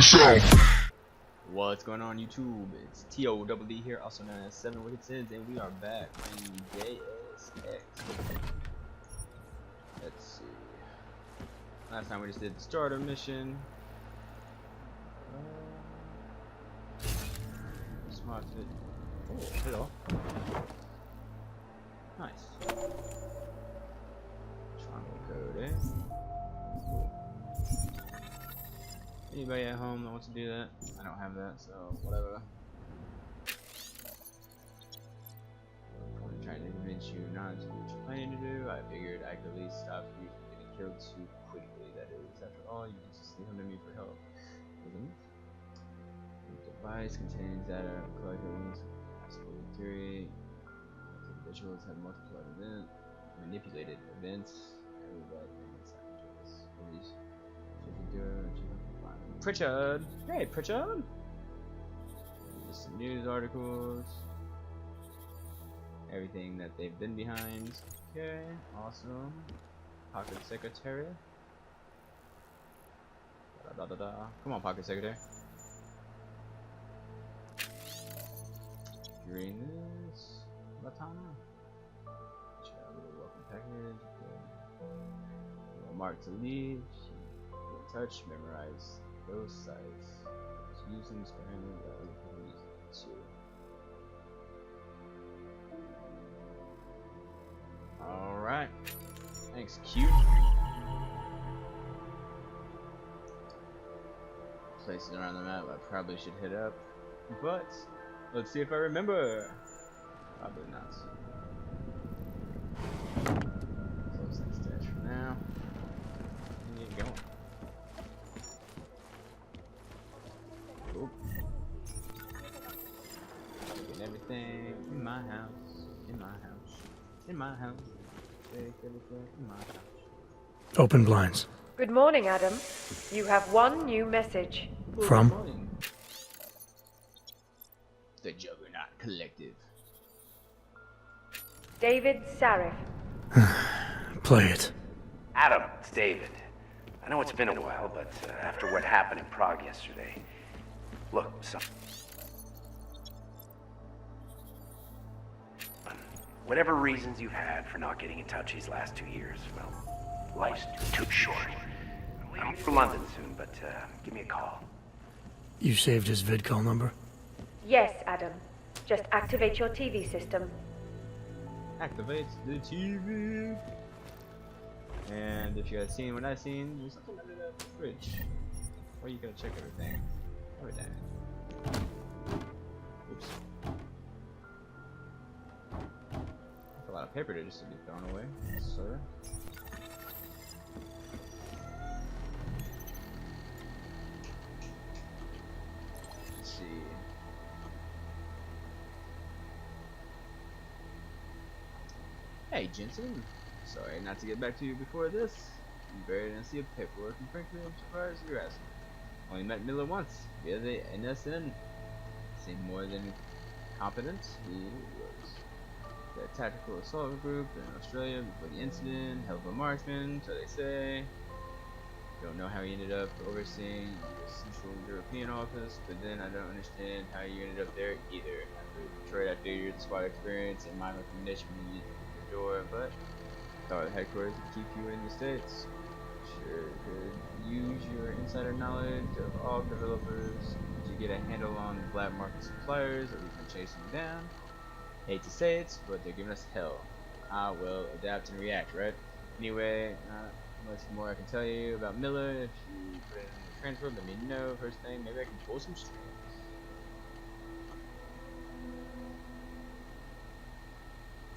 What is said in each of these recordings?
yourself. What's going on, YouTube? It's TOEE here, also known as 7 Wicked Sins, and we are back playing Deus Ex. Let's see. Last time we just did the starter mission. Smart fit. Oh, hello. Nice. Triangle code, eh? Cool. Anybody at home that wants to do that? I don't have that, so whatever. I'm trying to convince you not to do what you're planning to do. I figured I could at least stop you from getting killed too quickly. That is, after all, you consistently come to me for help. The device contains data collected absolute theory. Individuals have multiplied manipulated events. Pritchard! Hey, Pritchard! Just some news articles. Everything that they've been behind. Okay, awesome. Pocket Secretary. Da, da, da, da. Come on, Pocket Secretary. Reading this. Latana. Welcome package. Okay. Mark to leave. Touch, memorize those sites. Just use them sparingly that other people use them too. Alright. Thanks, cute. Places around the map I probably should hit up. But let's see if I remember. Probably not. Close that stash for now. Get going. Cool. Taking everything in my house. In my house. In my house. Take everything in my house. Open blinds. Good morning, Adam. You have one new message. From? The Juggernaut Collective. David Sarif. Play it. Adam, it's David. I know it's been a while, but after what happened in Prague yesterday, look, whatever reasons you've had for not getting in touch these last 2 years, well, life's too short. I'm for London soon, but give me a call. You saved his vidcall number? Yes, Adam. Just activate your TV system. Activate the TV. And if you guys seen what I seen, there's something under the fridge. Or you gotta check everything. Everything. Oops. That's a lot of paper to just be thrown away, sir. Let's see. Hey, Jensen. Sorry not to get back to you before this. You buried in a sea of paperwork, and frankly, I'm surprised you're asking. Only met Miller once, via the NSN. Seemed more than competent. He was the tactical assault group in Australia before the incident, hell of a marksman, so they say. Don't know how he ended up overseeing the Central European office, but then I don't understand how you ended up there either. After Detroit, I figured squad experience and my recommendation would lead the door, but thought the headquarters would keep you in the States. Sure could use your insider knowledge of all developers to get a handle on black market suppliers that we've been chasing down. Hate to say it, but they're giving us hell. I will adapt and react, right? Anyway, not much more I can tell you about Miller. If you put it in the transfer, let me know. First thing, maybe I can pull some strings.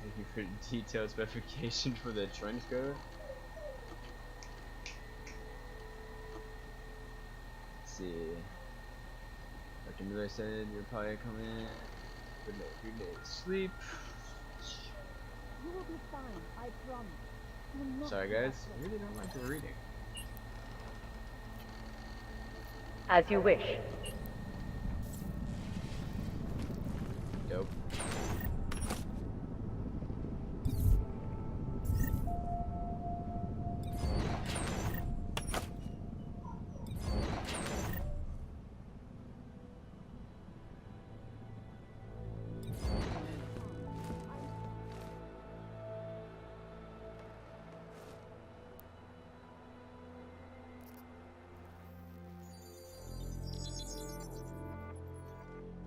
Thank you for the detailed specification for the trench coat. Let's see. Dr. Miller said you're probably coming in with a few days sleep. You will be fine, I promise. You will not Sorry guys, I really don't like the reading. As you wish. Dope.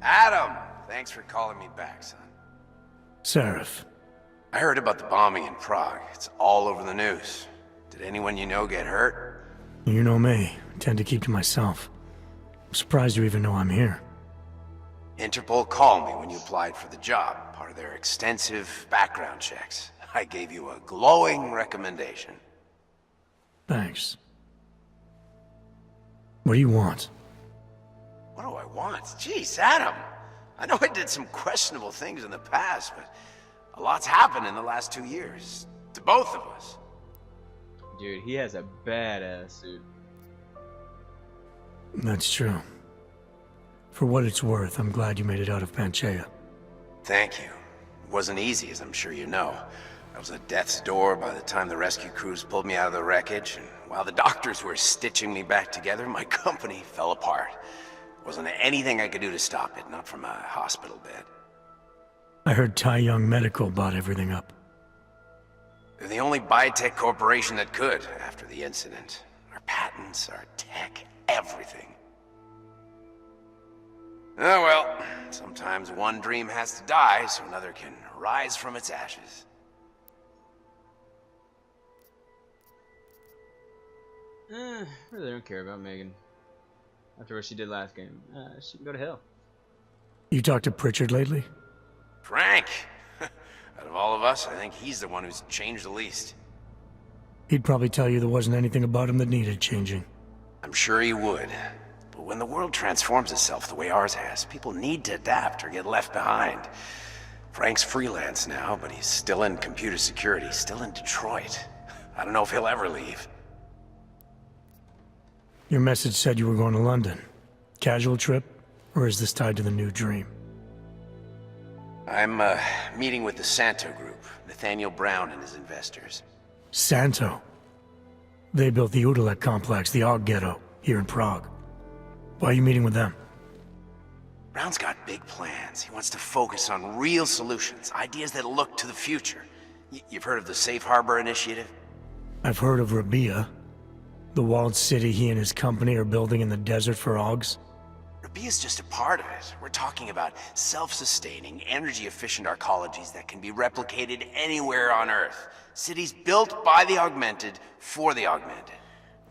Adam! Thanks for calling me back, son. Seraph. I heard about the bombing in Prague. It's all over the news. Did anyone you know get hurt? You know me. I tend to keep to myself. I'm surprised you even know I'm here. Interpol called me when you applied for the job, part of their extensive background checks. I gave you a glowing recommendation. Thanks. What do you want? What do I want? Jeez, Adam! I know I did some questionable things in the past, but a lot's happened in the last 2 years. To both of us. Dude, he has a badass suit. That's true. For what it's worth, I'm glad you made it out of Panchaea. Thank you. It wasn't easy, as I'm sure you know. I was at death's door by the time the rescue crews pulled me out of the wreckage, and while the doctors were stitching me back together, my company fell apart. Wasn't anything I could do to stop it, not from a hospital bed. I heard Tai Young Medical bought everything up. They're the only biotech corporation that could, after the incident. Our patents, our tech, everything. Oh well, sometimes one dream has to die so another can rise from its ashes. Really don't care about Megan. After what she did last game, she can go to hell. You talked to Pritchard lately? Frank! Out of all of us, I think he's the one who's changed the least. He'd probably tell you there wasn't anything about him that needed changing. I'm sure he would. But when the world transforms itself the way ours has, people need to adapt or get left behind. Frank's freelance now, but he's still in computer security, still in Detroit. I don't know if he'll ever leave. Your message said you were going to London. Casual trip? Or is this tied to the new dream? I'm, meeting with the Santo Group, Nathaniel Brown and his investors. Santo? They built the Udalek complex, the Aug ghetto, here in Prague. Why are you meeting with them? Brown's got big plans. He wants to focus on real solutions, ideas that look to the future. You've heard of the Safe Harbor Initiative? I've heard of Rabia. The walled city he and his company are building in the desert for Augs. Rabia's just a part of it. We're talking about self-sustaining, energy-efficient arcologies that can be replicated anywhere on Earth. Cities built by the augmented, for the augmented.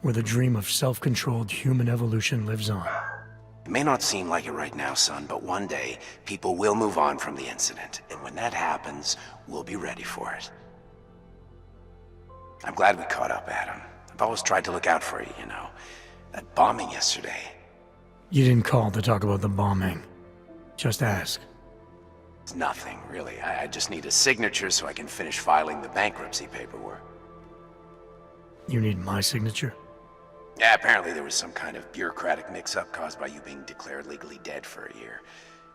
Where the dream of self-controlled human evolution lives on. It may not seem like it right now, son, but one day, people will move on from the incident. And when that happens, we'll be ready for it. I'm glad we caught up, Adam. I've always tried to look out for you, you know. That bombing yesterday. You didn't call to talk about the bombing. Just ask. It's nothing, really. I just need a signature so I can finish filing the bankruptcy paperwork. You need my signature? Yeah, apparently there was some kind of bureaucratic mix-up caused by you being declared legally dead for a year.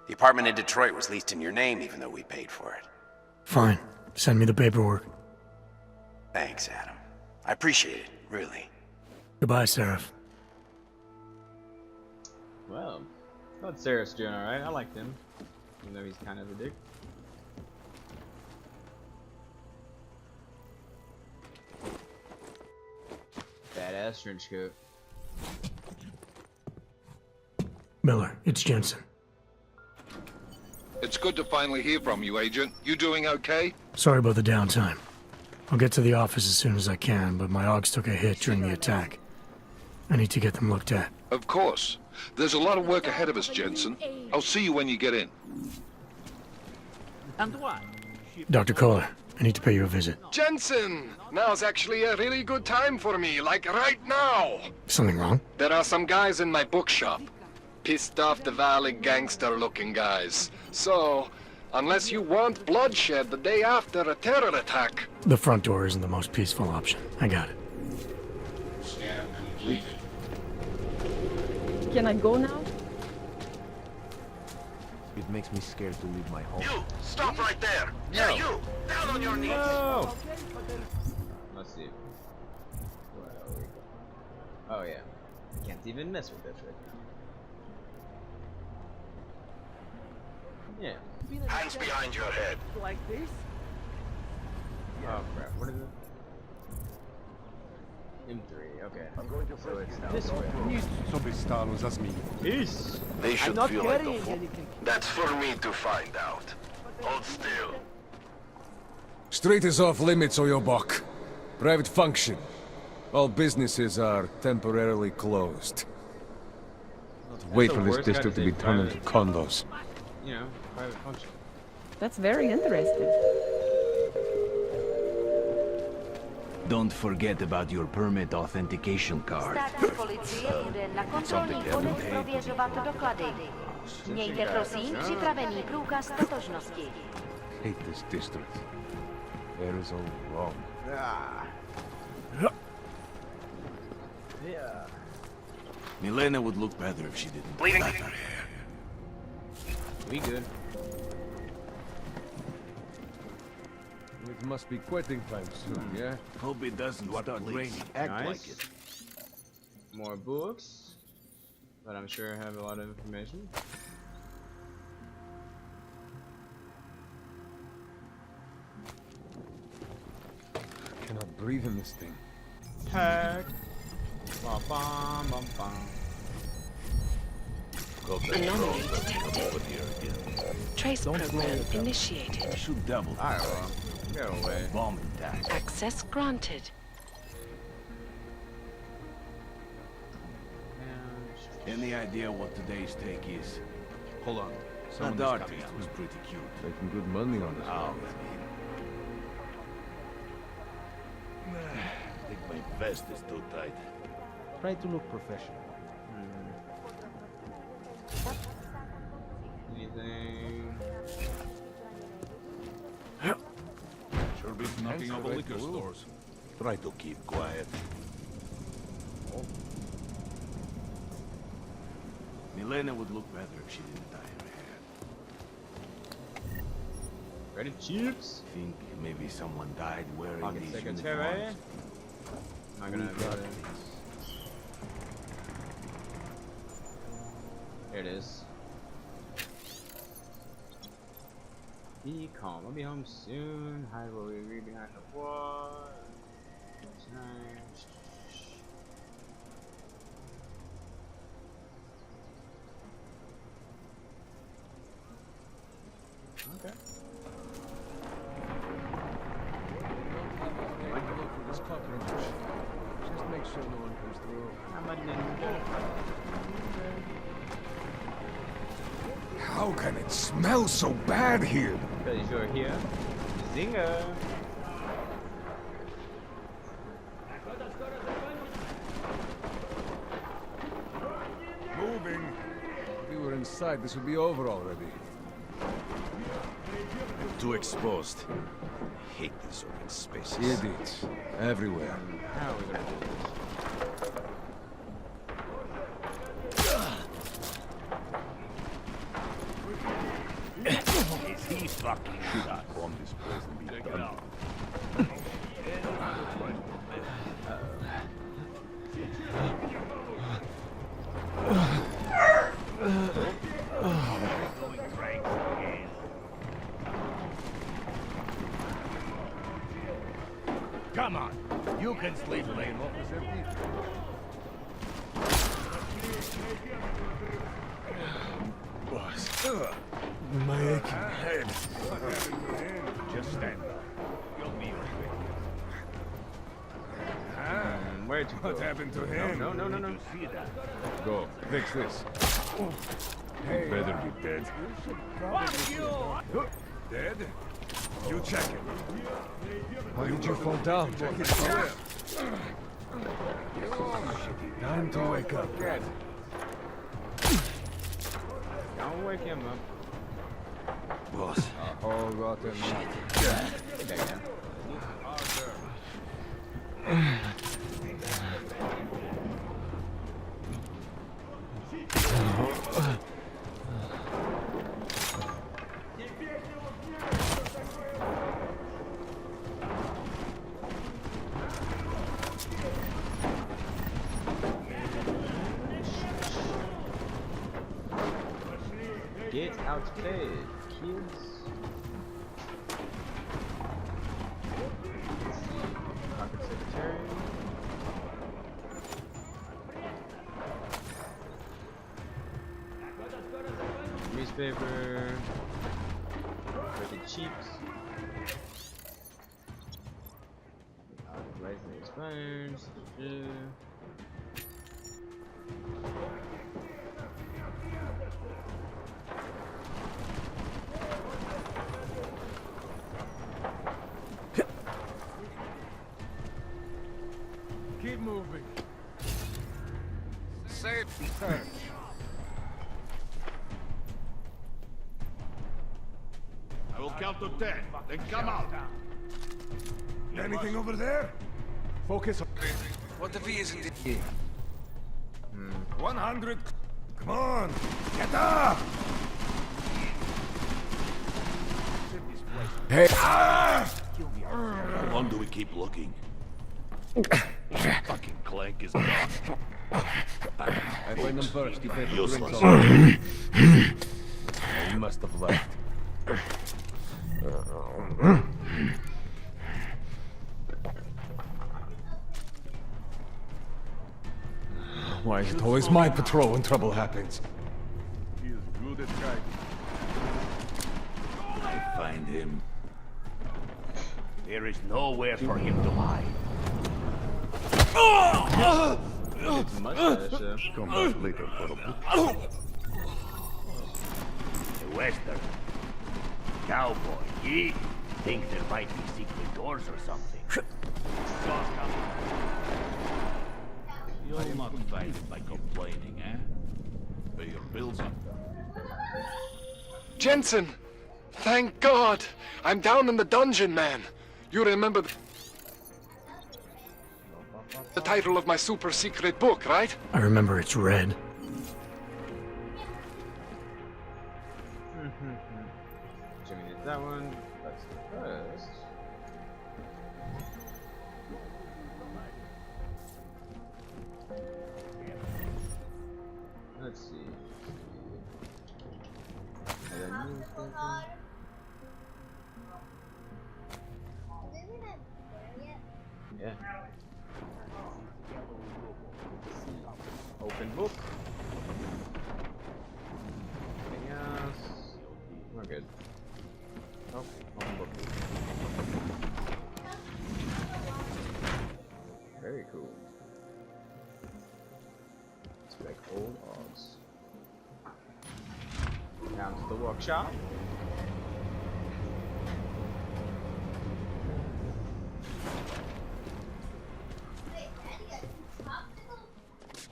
The apartment in Detroit was leased in your name even though we paid for it. Fine. Send me the paperwork. Thanks, Adam. I appreciate it, really. Goodbye, Seraph. Well, I thought Seraph's doing alright. I liked him. Even though he's kind of a dick. Badass trench coat. Miller, it's Jensen. It's good to finally hear from you, Agent. You doing okay? Sorry about the downtime. I'll get to the office as soon as I can, but my Augs took a hit during the attack. I need to get them looked at. Of course. There's a lot of work ahead of us, Jensen. I'll see you when you get in. Dr. Koller, I need to pay you a visit. Jensen! Now's actually a really good time for me, like right now! Something wrong? There are some guys in my bookshop. Pissed off the Valley gangster-looking guys. So, unless you want bloodshed the day after a terror attack... The front door isn't the most peaceful option. I got it. Can I go now? It makes me scared to leave my home. You! Stop right there! Yeah, you! Down on your knees! No! Let's see. Where are we going? Oh yeah. Can't even mess with this right now. Yeah. Hands behind your head. Like this? Oh crap. What is it? M3, okay. So it's this way. Nic sobie stało za zmienił. Peace! They should not feel like a carrying fool. anything. That's for me to find out. Hold still. Street is off limits or your buck. Private function. All businesses are temporarily closed. Wait the for this worst kind district of to be thing, turned into private. condos. You know, private function. That's very interesting. Don't forget about your permit authentication card. Státní policie jde na kontrolní bodech prověřovat doklady. Mějte prosím připravený průkaz totožnosti. Hate this district. There is all wrong. Yeah. Milena would look better if she didn't cut her hair. We good. It must be quitting time soon, yeah? Hope it doesn't start raining. Act Nice. like it. More books. But I'm sure I have a lot of information. Cannot breathe in this thing. Hack. Bum, bum, bum, bum. Anomaly detected. Trace program initiated. Shoot double. Alright, well. Go away. Bomb attack. Access granted. Any idea what today's take is? Hold on. That artist was pretty cute. Making good money on this. Oh, I think my vest is too tight. Try to look professional. Anything? Sure beats knocking over liquor stores. Try to keep quiet. Milena would look better if she didn't dye her hair. Ready chips? Think maybe someone died wearing Pocket these secretary. uniforms. Not gonna have it. Here it is. Be calm. I'll be home soon. Hide while we read behind the wall. Nice. Okay. This cockroach. Just make sure no one comes through. I'm a ninja. How can it smell so bad here? Because you're here. Zinger. Moving. If we were inside, this would be over already. Too exposed. I hate these open spaces. Idiots. Everywhere. How are we gonna do this? Is he fucking shot? Bomb this place and be done. Come on, you can sleep late. Boss. My aching head. Just stand up. You'll be okay. Where to go? What happened to him? No. You see that? Go. Fix this. He better be dead. Dead? You check it. How did you fall down? Check it for Time to wake up. Get. Don't wake him up. Boss. A whole rotten lot. Get back down. Get out bed, kids. Pocket secretary. newspaper. For the cheeks. Rising expires. Keep moving. Safe Search. I will count to 10, then come out. Anything over there? Focus on... What the V isn't in? 100. Come on. Get up! Hey. How long do we keep looking? Fucking Clank is gone. I find them first. You pay for Useless. drinks. You must have left. Why is it always my patrol when trouble happens? He is good at guiding. I find him. There is nowhere for him to hide. It's mustache. Come back later for a book. A western. Cowboy, he thinks there might be secret doors or something. You'll not find it by complaining, eh? Pay your bills up. Jensen! Thank God! I'm down in the dungeon, man. You remember the title of my super secret book, right? I remember it's red. Jimmy did that one. Let's go first. Let's see. And a newspaper. Yeah. Open book. Anything else? We're good. Oh, open book. Very cool. It's like old Augs. Down to the workshop.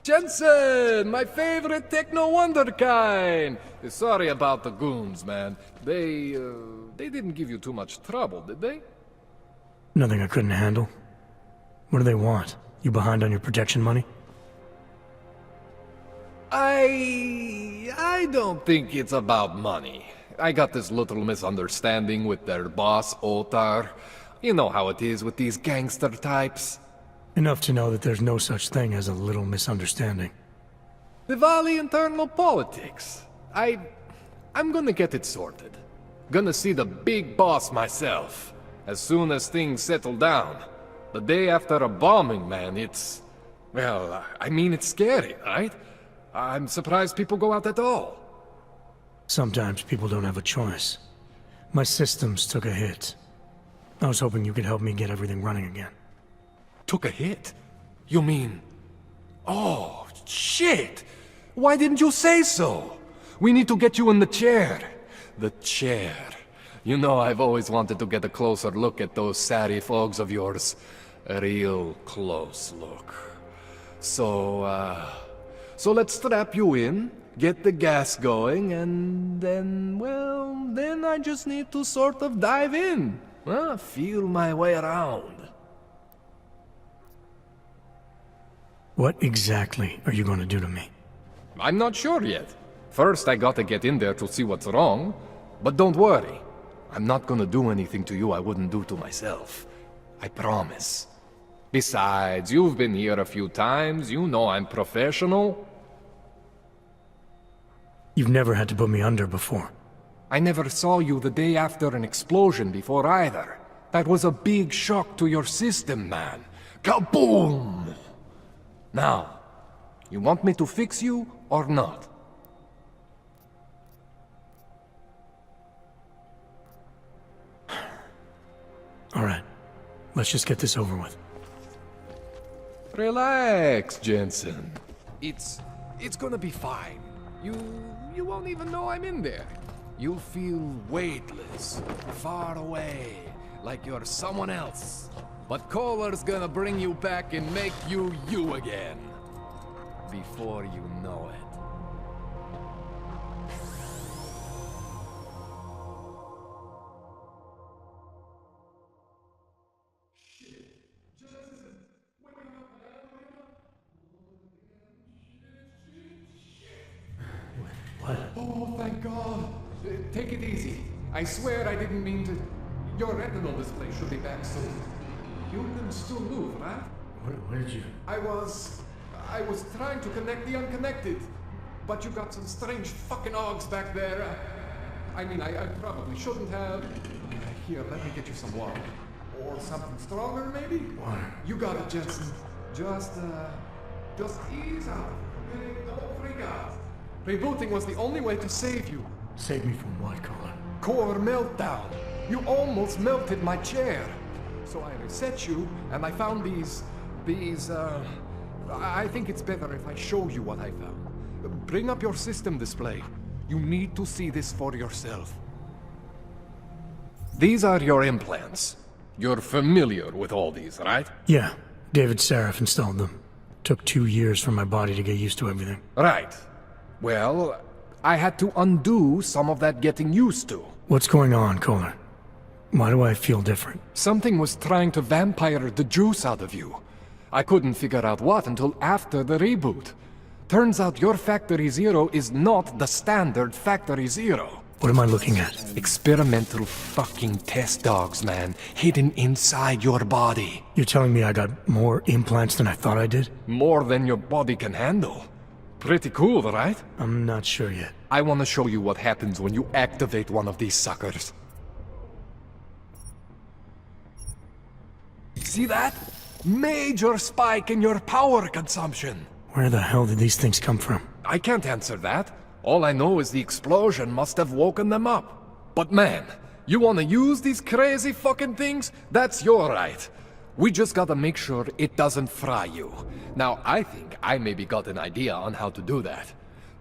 Jensen, my favorite techno wonderkind. Sorry about the goons, man. They didn't give you too much trouble, did they? Nothing I couldn't handle. What do they want? You behind on your protection money? I don't think it's about money. I got this little misunderstanding with their boss, Otar. You know how it is with these gangster types. Enough to know that there's no such thing as a little misunderstanding. The Valley internal politics. I'm gonna get it sorted. Gonna see the big boss myself. As soon as things settle down. The day after a bombing, man, it's... Well, I mean, it's scary, right? I'm surprised people go out at all. Sometimes people don't have a choice. My systems took a hit. I was hoping you could help me get everything running again. Took a hit? You mean... Oh, shit! Why didn't you say so? We need to get you in the chair. The chair. You know, I've always wanted to get a closer look at those serif Augs of yours. A real close look. So let's strap you in, get the gas going, and then, well, then I just need to sort of dive in. Feel my way around. What exactly are you going to do to me? I'm not sure yet. First, I gotta get in there to see what's wrong. But don't worry. I'm not gonna do anything to you I wouldn't do to myself. I promise. Besides, you've been here a few times. You know I'm professional. You've never had to put me under before. I never saw you the day after an explosion before either. That was a big shock to your system, man. Kaboom! Now, you want me to fix you or not? All right. Let's just get this over with. Relax, Jensen. It's gonna be fine. You won't even know I'm in there. You'll feel weightless, far away, like you're someone else. But Koller's gonna bring you back and make you you again. Before you know it. What? Oh, thank God. Take it easy. I swear I didn't mean to... Your retinal display should be back soon. You can still move, right? Where did you... I was trying to connect the unconnected. But you got some strange fucking Augs back there. I mean, I probably shouldn't have. Here, let me get you some water. Or something stronger, maybe? Water. You got it, Jensen. Just ease out. Okay? Don't freak out. Rebooting was the only way to save you. Save me from what, Koller? Core meltdown. You almost melted my chair. So I reset you, and I found these... I think it's better if I show you what I found. Bring up your system display. You need to see this for yourself. These are your implants. You're familiar with all these, right? Yeah. David Sarif installed them. Took 2 years for my body to get used to everything. Right. Well, I had to undo some of that getting used to. What's going on, Koller? Why do I feel different? Something was trying to vampire the juice out of you. I couldn't figure out what until after the reboot. Turns out your Factory Zero is not the standard Factory Zero. What am I looking at? Experimental fucking test dogs, man. Hidden inside your body. You're telling me I got more implants than I thought I did? More than your body can handle. Pretty cool, right? I'm not sure yet. I want to show you what happens when you activate one of these suckers. See that? Major spike in your power consumption. Where the hell did these things come from? I can't answer that. All I know is the explosion must have woken them up. But man, you want to use these crazy fucking things? That's your right. We just gotta make sure it doesn't fry you. Now, I think I maybe got an idea on how to do that.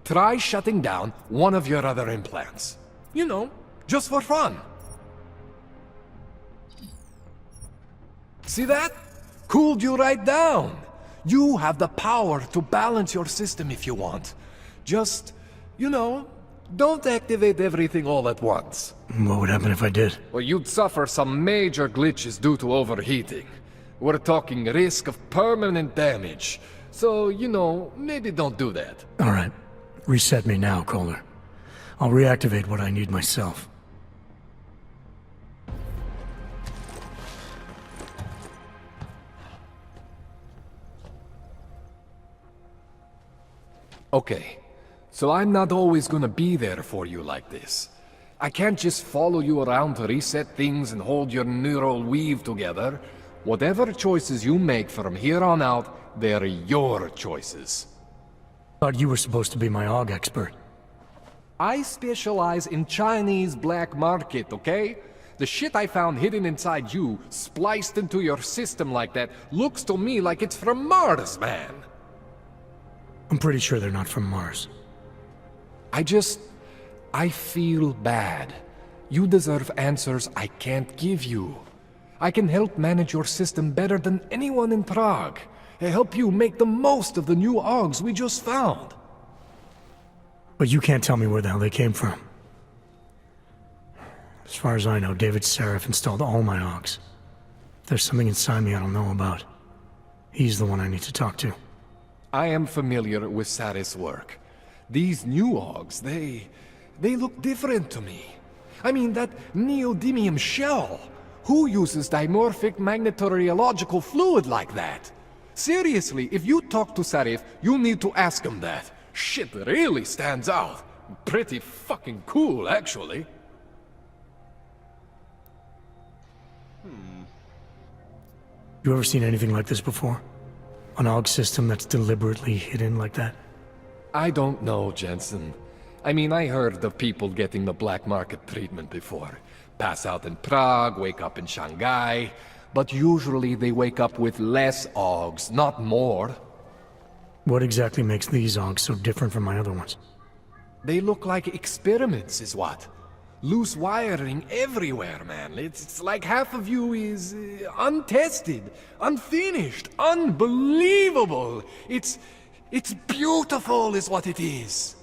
Try shutting down one of your other implants. You know, just for fun. See that? Cooled you right down. You have the power to balance your system if you want. Just, you know, don't activate everything all at once. What would happen if I did? Well, you'd suffer some major glitches due to overheating. We're talking risk of permanent damage. So, you know, maybe don't do that. All right. Reset me now, Koller. I'll reactivate what I need myself. Okay. So I'm not always gonna be there for you like this. I can't just follow you around to reset things and hold your neural weave together. Whatever choices you make from here on out, they're your choices. Thought you were supposed to be my Aug expert. I specialize in Chinese black market, okay? The shit I found hidden inside you, spliced into your system like that, looks to me like it's from Mars, man. I'm pretty sure they're not from Mars. I feel bad. You deserve answers I can't give you. I can help manage your system better than anyone in Prague. I help you make the most of the new Augs we just found. But you can't tell me where the hell they came from. As far as I know, David Sarif installed all my Augs. If there's something inside me I don't know about, he's the one I need to talk to. I am familiar with Sarif's work. These new Augs, they look different to me. I mean, that neodymium shell. Who uses dimorphic magnetorheological fluid like that? Seriously, if you talk to Sarif, you need to ask him that. Shit really stands out. Pretty fucking cool, actually. You ever seen anything like this before? An Aug system that's deliberately hidden like that? I don't know, Jensen. I mean, I heard of people getting the black market treatment before. Pass out in Prague, wake up in Shanghai, but usually they wake up with less Augs, not more. What exactly makes these Augs so different from my other ones? They look like experiments, is what. Loose wiring everywhere, man. It's like half of you is untested, unfinished, unbelievable. It's beautiful, is what it is.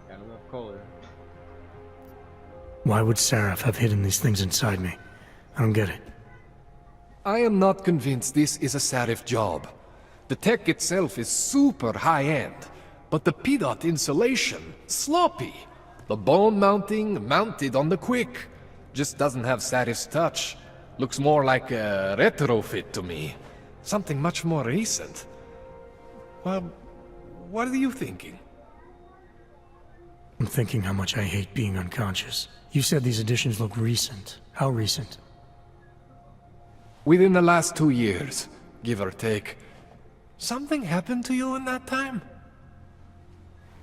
Gotta love Koller. Why would Seraph have hidden these things inside me? I don't get it. I am not convinced this is a Seraph job. The tech itself is super high-end, but the PDOT insulation, sloppy. The bone mounting, mounted on the quick. Just doesn't have Seraph's touch. Looks more like a retrofit to me. Something much more recent. Well, what are you thinking? I'm thinking how much I hate being unconscious. You said these additions look recent. How recent? Within the last 2 years, give or take. Something happened to you in that time?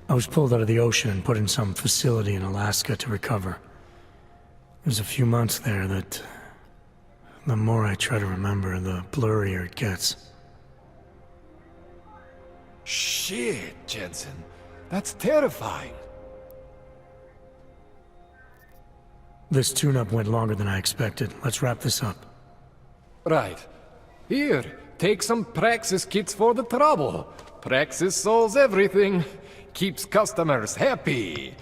I was pulled out of the ocean and put in some facility in Alaska to recover. There's a few months there that... the more I try to remember, the blurrier it gets. Shit, Jensen. That's terrifying. This tune-up went longer than I expected. Let's wrap this up. Right. Here, take some Praxis kits for the trouble. Praxis solves everything. Keeps customers happy.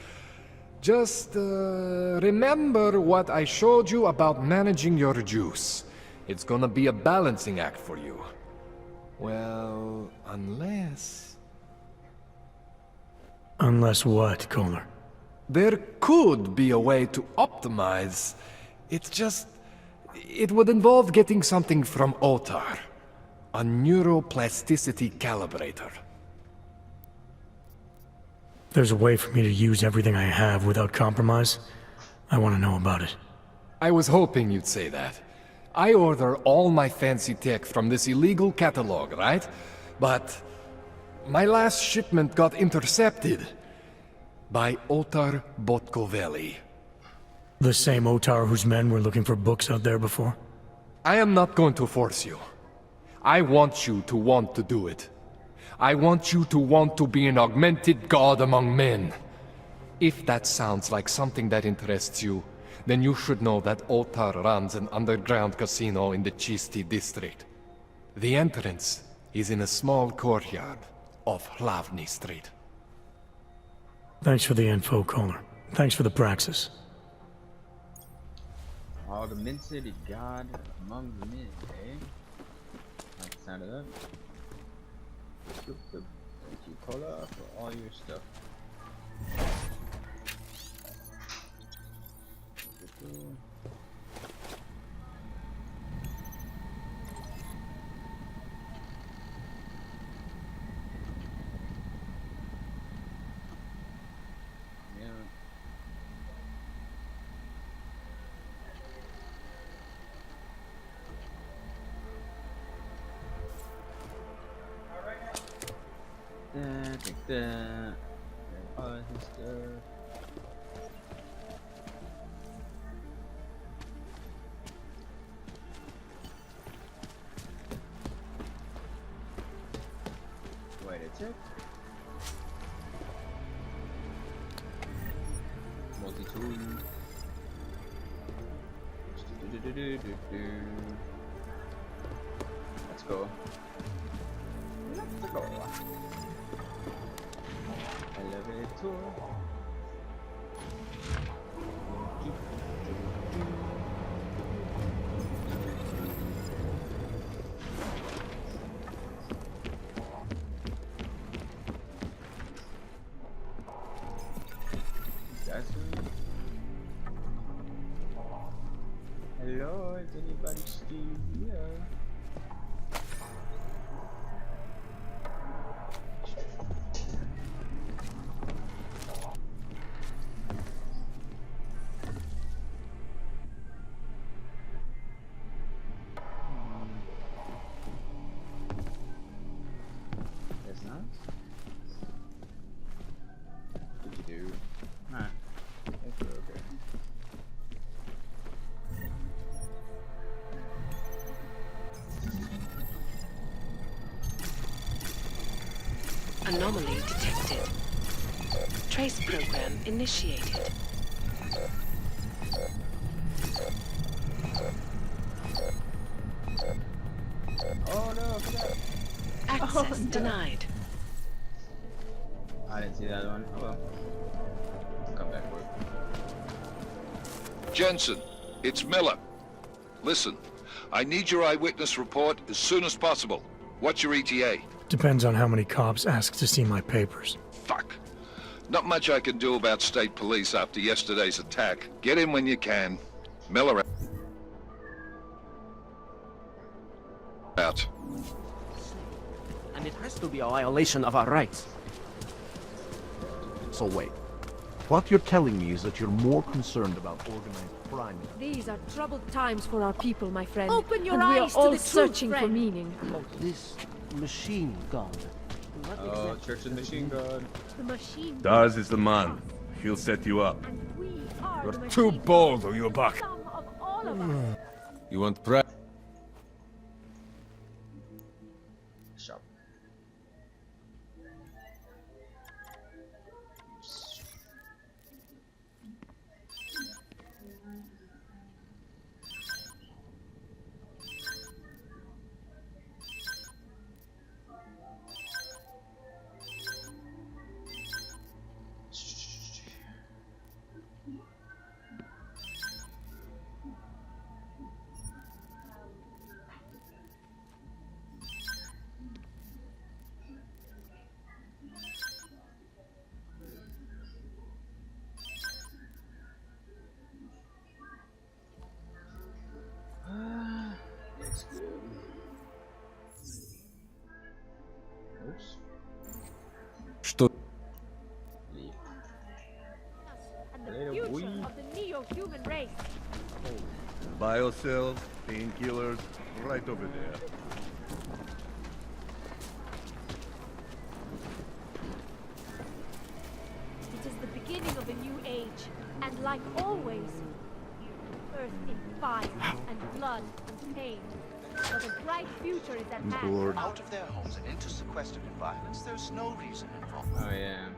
Just, remember what I showed you about managing your juice. It's gonna be a balancing act for you. Well, unless... Unless what, Koller? There could be a way to optimize. It's just... it would involve getting something from Otar. A neuroplasticity calibrator. There's a way for me to use everything I have without compromise? I want to know about it. I was hoping you'd say that. I order all my fancy tech from this illegal catalog, right? But my last shipment got intercepted by Otar Botkoveli. The same Otar whose men were looking for books out there before? I am not going to force you. I want you to want to do it. I want you to want to be an augmented god among men. If that sounds like something that interests you, then you should know that Otar runs an underground casino in the Chisti district. The entrance is in a small courtyard off Hlavny Street. Thanks for the info, Koller. Thanks for the praxis. Augmented god among the men, eh? Like the sound of that. Thank you, Koller, for all your stuff. Take that. All his stuff. Wait a tick. Multi-tool. Let's go. Let's go. Elevator. Hello, is anybody still here? There's not? What did you do? Alright. Okay. Anomaly detected. Trace program initiated. Oh no! Access denied. I didn't see that one. Oh well. I'll come back for it. Jensen, it's Miller. Listen, I need your eyewitness report as soon as possible. What's your ETA? Depends on how many cops ask to see my papers. Fuck. Not much I can do about state police after yesterday's attack. Get in when you can. Miller out. And it has to be a violation of our rights. So wait. What you're telling me is that you're more concerned about organized crime. These are troubled times for our people, my friend. Open your and we are eyes to all the searching truth, for friend. meaning. This machine gun. What Oh, exactly Church of does it Machine mean? God. The machine. Daz is the man. He'll set you up. And we are You're the too machine. bold, or you buck. Some of all of us. You want prep? Shop. Looks good. Oops. Что? Leave. And the Little future boy. of the neo-human race. Biocells, painkillers, right over there. It is the beginning of a new age. And like always, earth in fire and blood and pain. But a bright future is at hand. Out of their homes and into sequestered environments, there's no reason involved. Oh yeah.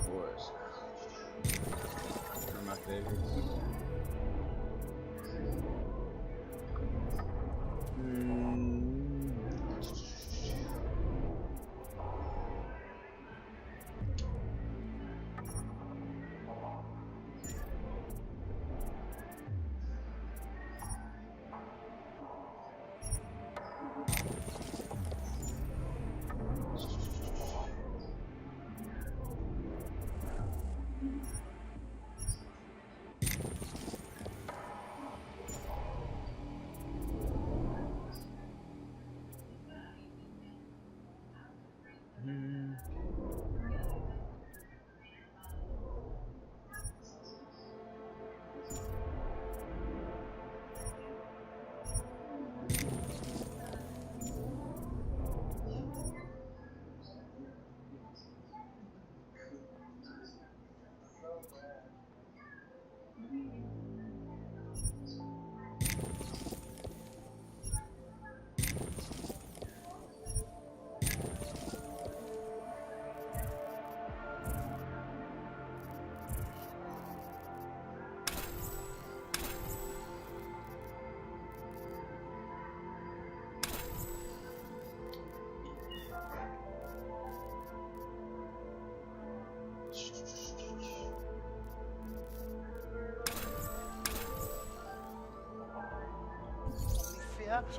Wars. One of my favorites.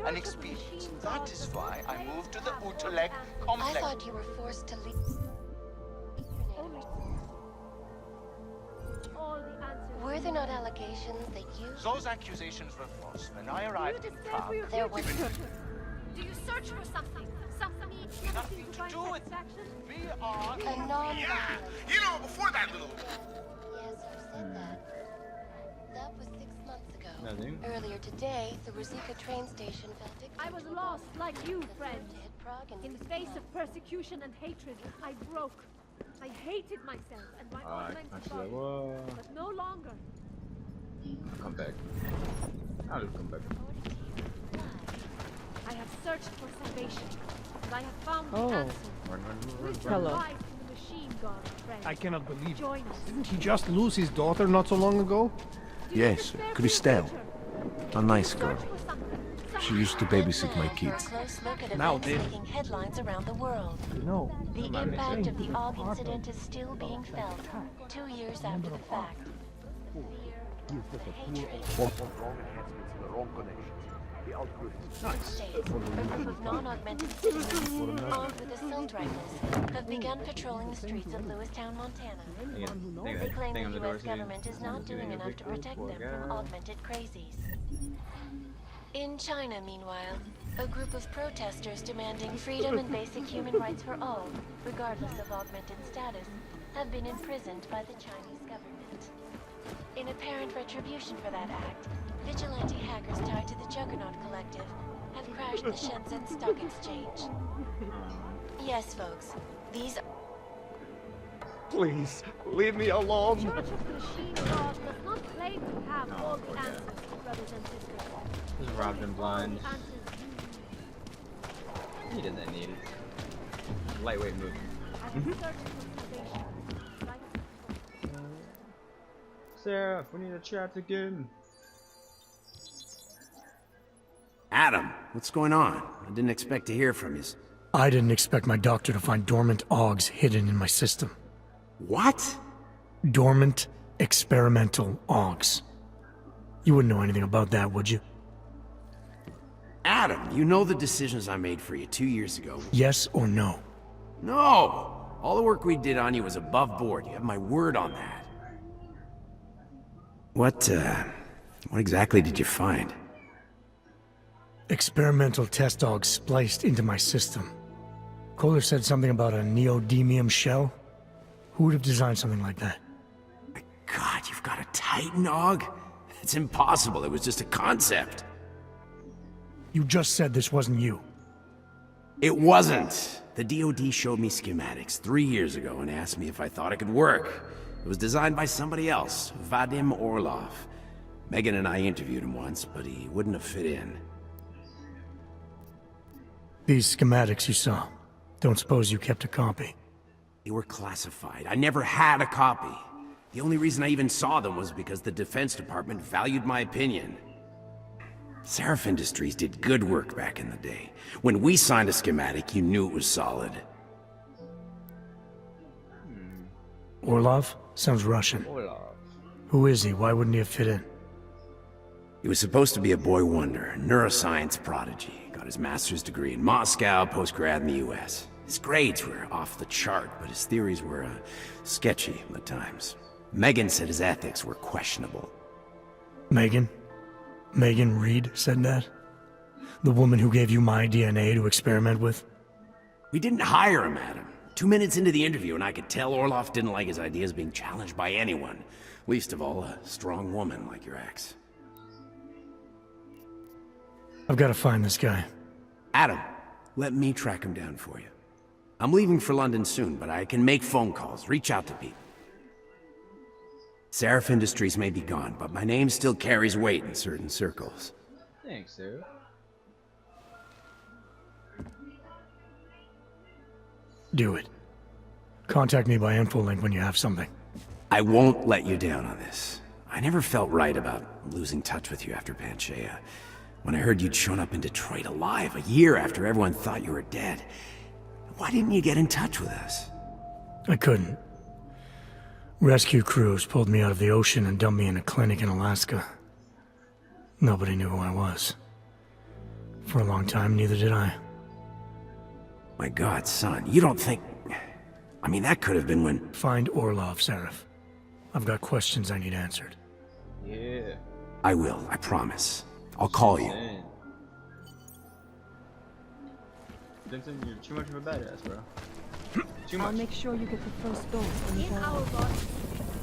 An experience. That is why I moved to the Utelek complex. I thought you were forced to leave. Were there not allegations that you... Those accusations were false. When I arrived in Prague, There was... Do you search for something? Something nothing to do with we are... A non-violent... You know, before that little... Yes, you said that. That was 6 months ago. Nothing. Earlier today, the Ruzicka train station fell victim I was to a lost bomb. like you, The friend. third to hit Prague and In the face of persecution and hatred, I broke. I hated myself and my augmented actually, body. well, But no longer. I'll come back. I'll come back. I have searched for salvation, and I have found the Oh. answer. With your Hello. life in the machine gun, friend. I cannot believe it. Join us. Didn't he just lose his daughter not so long ago? Yes, Christelle. A nice girl. Search for something. She used to babysit my kids. Close look at Now, events Dave. making headlines around the world. No. The impact of the Aug incident is still being felt, 2 years after the fact. Days, a group of non-augmented citizens, armed with assault rifles, have begun patrolling the streets of Lewistown, Montana. They claim the U.S. government is not doing enough to protect them from augmented crazies. In China, meanwhile, a group of protesters demanding freedom and basic human rights for all, regardless of augmented status, have been imprisoned by the Chinese government. In apparent retribution for that act, vigilante hackers tied to the Juggernaut Collective have crashed the Shenzhen Stock Exchange. Yes, folks, these... Please, leave me alone. Church of the Machine God does not claim to have all the answers, brothers and sisters. Just robbed him blind. All the answers. He doesn't need it. Lightweight move. I have searched for salvation. Sarah, we need to chat again. Adam, what's going on? I didn't expect to hear from you. I didn't expect my doctor to find dormant Augs hidden in my system. What? Dormant, experimental Augs. You wouldn't know anything about that, would you? Adam, you know the decisions I made for you 2 years ago. Yes or no? No! All the work we did on you was above board. You have my word on that. What exactly did you find? Experimental test Augs spliced into my system. Koller said something about a neodymium shell. Who would have designed something like that? My God, you've got a Titan Aug? It's impossible. It was just a concept. You just said this wasn't you. It wasn't. The DoD showed me schematics 3 years ago and asked me if I thought it could work. It was designed by somebody else, Vadim Orlov. Megan and I interviewed him once, but he wouldn't have fit in. These schematics you saw, don't suppose you kept a copy? They were classified. I never had a copy. The only reason I even saw them was because the Defense Department valued my opinion. Seraph Industries did good work back in the day. When we signed a schematic, you knew it was solid. Orlov? Sounds Russian. Olaf. Who is he? Why wouldn't he have fit in? He was supposed to be a boy wonder, a neuroscience prodigy. Got his master's degree in Moscow, post-grad in the US. His grades were off the chart, but his theories were sketchy at times. Megan said his ethics were questionable. Megan? Megan Reed said that? The woman who gave you my DNA to experiment with? We didn't hire him, Adam. 2 minutes into the interview, and I could tell Orlov didn't like his ideas being challenged by anyone. Least of all, a strong woman like your ex. I've got to find this guy. Adam, let me track him down for you. I'm leaving for London soon, but I can make phone calls, reach out to people. Seraph Industries may be gone, but my name still carries weight in certain circles. Thanks, Sarah. Do it. Contact me by infolink when you have something. I won't let you down on this. I never felt right about losing touch with you after Panchaea. When I heard you'd shown up in Detroit alive a year after everyone thought you were dead. Why didn't you get in touch with us? I couldn't. Rescue crews pulled me out of the ocean and dumped me in a clinic in Alaska. Nobody knew who I was. For a long time, neither did I. My God, son, you don't think... I mean, that could have been when... Find Orlov, Seraph. I've got questions I need answered. Yeah. I will, I promise. I'll call you. Vincent, you're too much of a badass, bro. Too I'll much. make sure you get the first dose. In our bodies,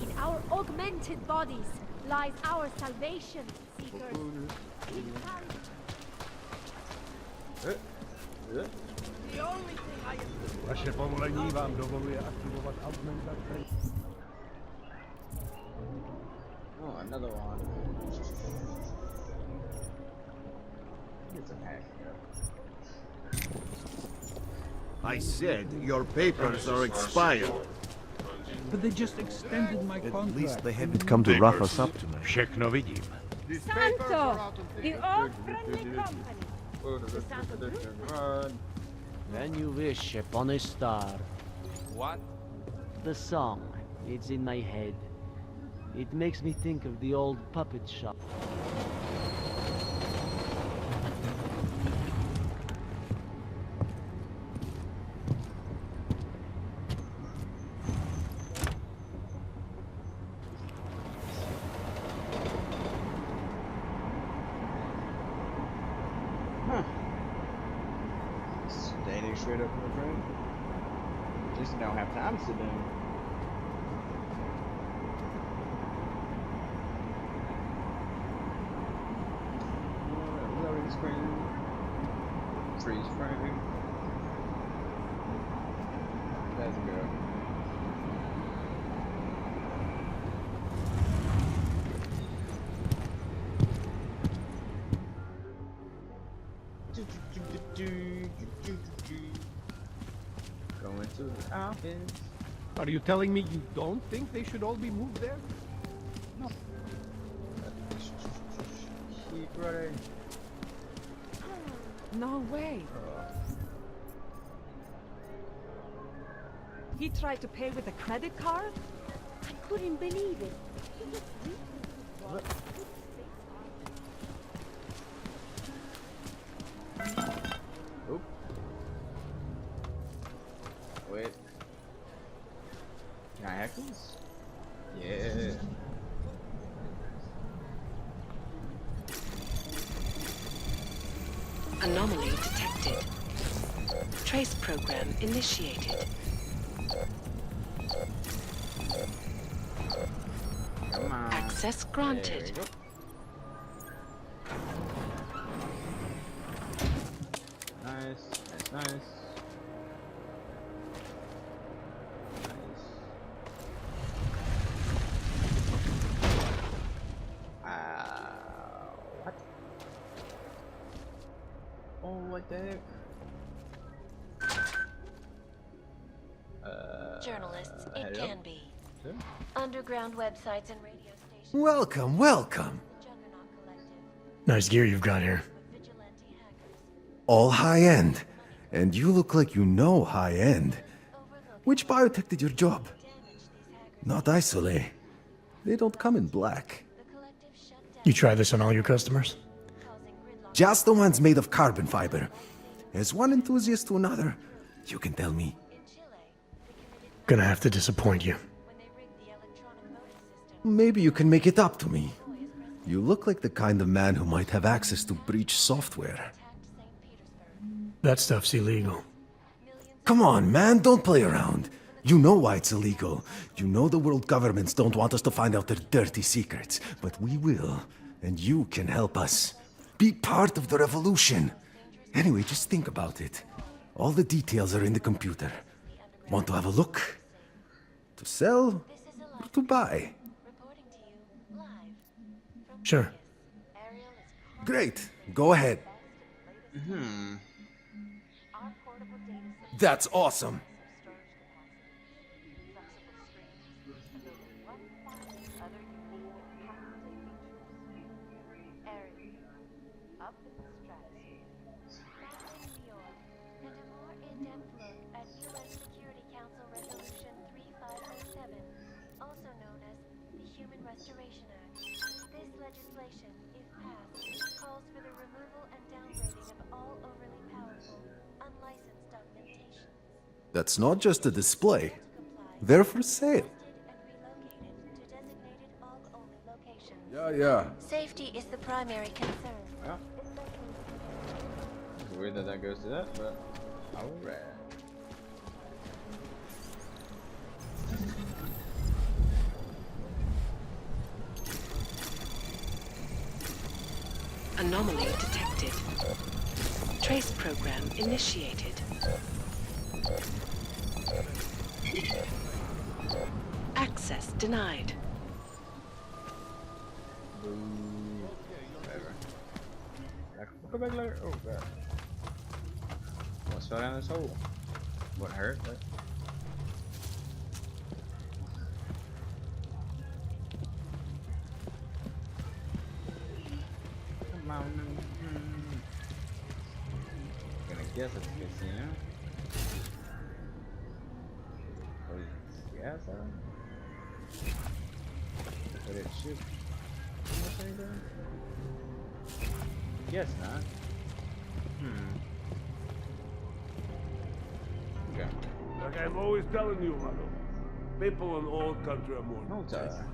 in our augmented bodies, lies our salvation, seekers. The only thing I am... Vaše povolení vám dovoluje aktivovat augmentaci. Oh, another one. Get some hack, bro. I said your papers are expired. But they just extended my contract. At least they haven't come to rough us up tonight. Všechno vidím. Santo! The old friendly company. The Santo group? When you wish upon a star. What? The song. It's in my head. It makes me think of the old puppet shop. Standing straight up in the frame. Just don't have time to sit down. Loading screen. Freeze frame. Let's go. Going to the office. Are you telling me you don't think they should all be moved there? No. Keep running. No way. He tried to pay with a credit card? I couldn't believe it. What? Oop. Wait. Can I hack these? Yeah. Anomaly detected. Trace program initiated. Come on. Access granted. Nice, nice, nice. What? Oh, what the heck? Journalists, it hello? can be. Sure. Underground websites and radio stations. Welcome, welcome. Nice gear you've got here. All high-end. And you look like you know high-end. Which biotech did your job? Not Isolate. They don't come in black. You try this on all your customers? Just the ones made of carbon fiber. As one enthusiast to another, you can tell me. Gonna have to disappoint you. Maybe you can make it up to me. You look like the kind of man who might have access to breach software. That stuff's illegal. Come on, man, don't play around. You know why it's illegal. You know the world governments don't want us to find out their dirty secrets. But we will, and you can help us. Be part of the revolution. Anyway, just think about it. All the details are in the computer. Want to have a look? To sell or to buy? Sure. Great. Go ahead. That's awesome. That's not just a display. They're for sale. Yeah. Safety is the primary concern. Yeah. It's weird that that goes to that, but alright. Anomaly detected. Trace program initiated. Access denied. Boom. Whatever. Come back later. Oh god. Almost fell down this hole. What hurt? What? Come on. I'm gonna guess it's a casino. Gas out? But it should. Guess not. Okay. Like I'm always telling you, Mano, people in old country are more decent.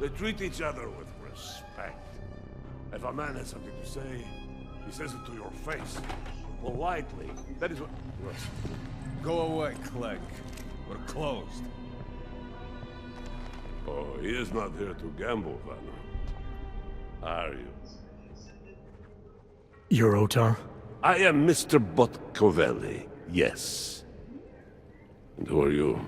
They treat each other with respect. If a man has something to say, he says it to your face. Politely. That is what... Listen. Go away, Clegg. We're closed. Oh, he is not here to gamble, Vanna. Are you? You're Otar? I am Mr. Botkovelli, yes. And who are you?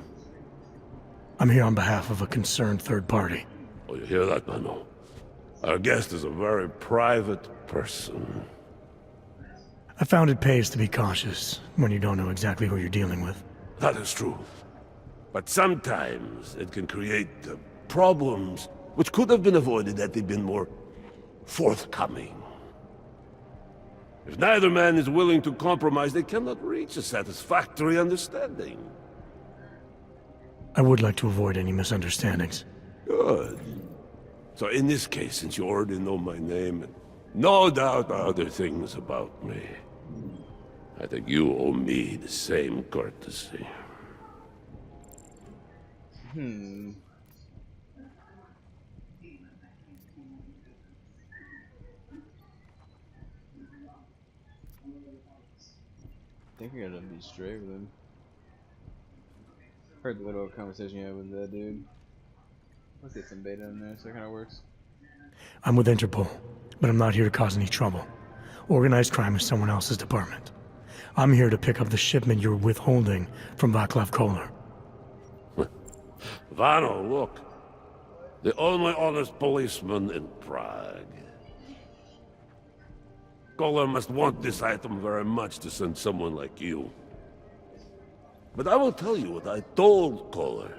I'm here on behalf of a concerned third party. Oh, you hear that, Mano? Our guest is a very private person. I found it pays to be cautious when you don't know exactly who you're dealing with. That is true. But sometimes it can create problems which could have been avoided had they been more forthcoming. If neither man is willing to compromise, they cannot reach a satisfactory understanding. I would like to avoid any misunderstandings. Good. So in this case, since you already know my name, and no doubt other things about me, I think you owe me the same courtesy. I think you're gonna be straight with him. Heard the little conversation you had with that dude. Let's get some beta in there, so it kinda works. I'm with Interpol, but I'm not here to cause any trouble. Organized crime is someone else's department. I'm here to pick up the shipment you're withholding from Václav Koller. Vano, look. The only honest policeman in Prague. Koller must want this item very much to send someone like you. But I will tell you what I told Koller.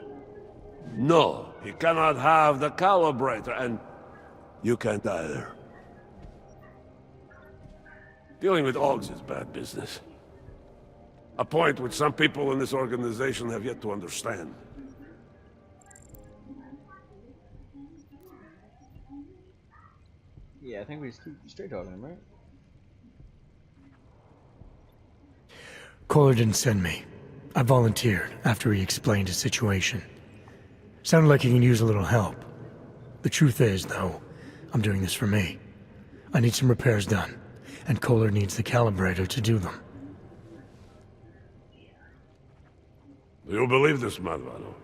No, he cannot have the calibrator, and you can't either. Dealing with Augs is bad business. A point which some people in this organization have yet to understand. Yeah, I think we just keep straight talking him, right? Koller didn't send me. I volunteered after he explained his situation. Sounded like he can use a little help. The truth is, though, I'm doing this for me. I need some repairs done, and Koller needs the calibrator to do them. Do you believe this man, Vano?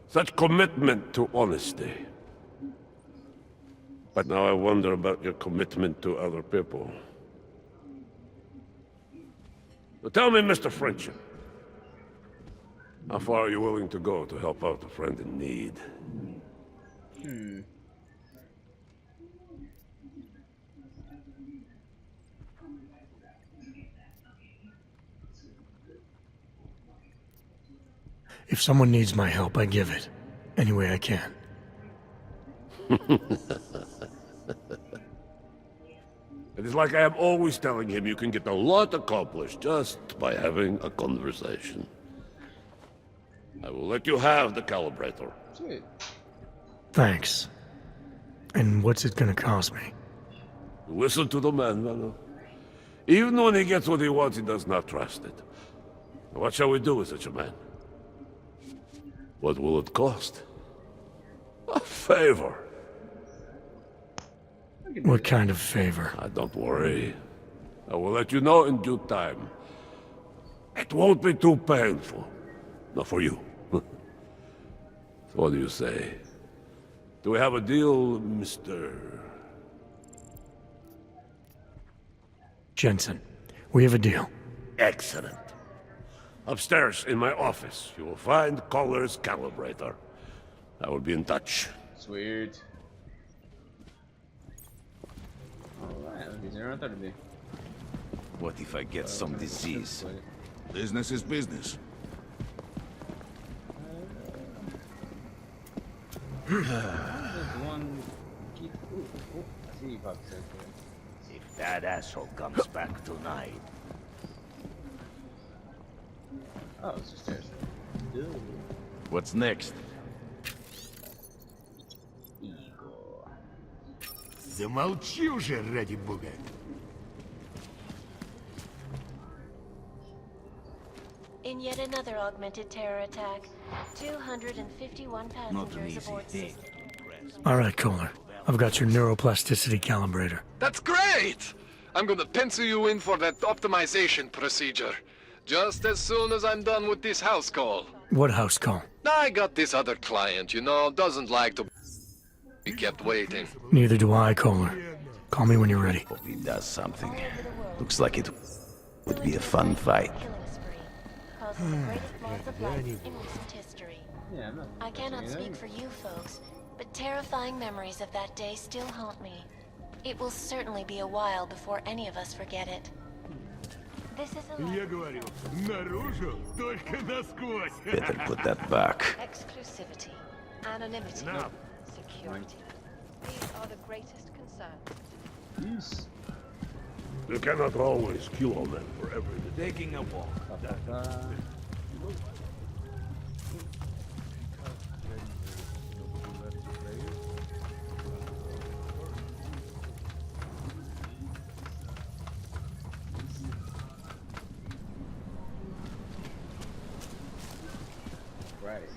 Such commitment to honesty. But now I wonder about your commitment to other people. So tell me, Mr. Friendship, how far are you willing to go to help out a friend in need? If someone needs my help, I give it. Any way I can. It is like I am always telling him you can get a lot accomplished just by having a conversation. I will let you have the calibrator. Sweet. Thanks. And what's it gonna cost me? Listen to the man, Vano. Even when he gets what he wants, he does not trust it. What shall we do with such a man? What will it cost? A favor. What kind of favor? Don't worry. I will let you know in due time. It won't be too painful. Not for you. So what do you say? Do we have a deal, Mr. Jensen, we have a deal. Excellent. Upstairs in my office, you will find Koller's calibrator. I will be in touch. Sweet. Alright, that'd be 0 and 30. What if I get some disease? Business is business. If that asshole comes back tonight. Oh, it's just stairs. What's next? Замолчи уже, ради бога. In yet another augmented terror attack, 251 passengers aboard system. All right, Koller. I've got your neuroplasticity calibrator. That's great! I'm gonna pencil you in for that optimization procedure. Just as soon as I'm done with this house call. What house call? I got this other client, you know, doesn't like to be kept waiting. Neither do I, Koller. Call me when you're ready. Hope he does something. Looks like it would be a fun fight. Causing the greatest loss of life in recent history. I cannot speak for you folks, but terrifying memories of that day still haunt me. It will certainly be a while before any of us forget it. This is a Я говорю, наружу, только насквозь. Better put that back. Exclusivity, anonymity, security. These are the greatest concerns. You cannot always kill a man for everything. Taking a walk. Right.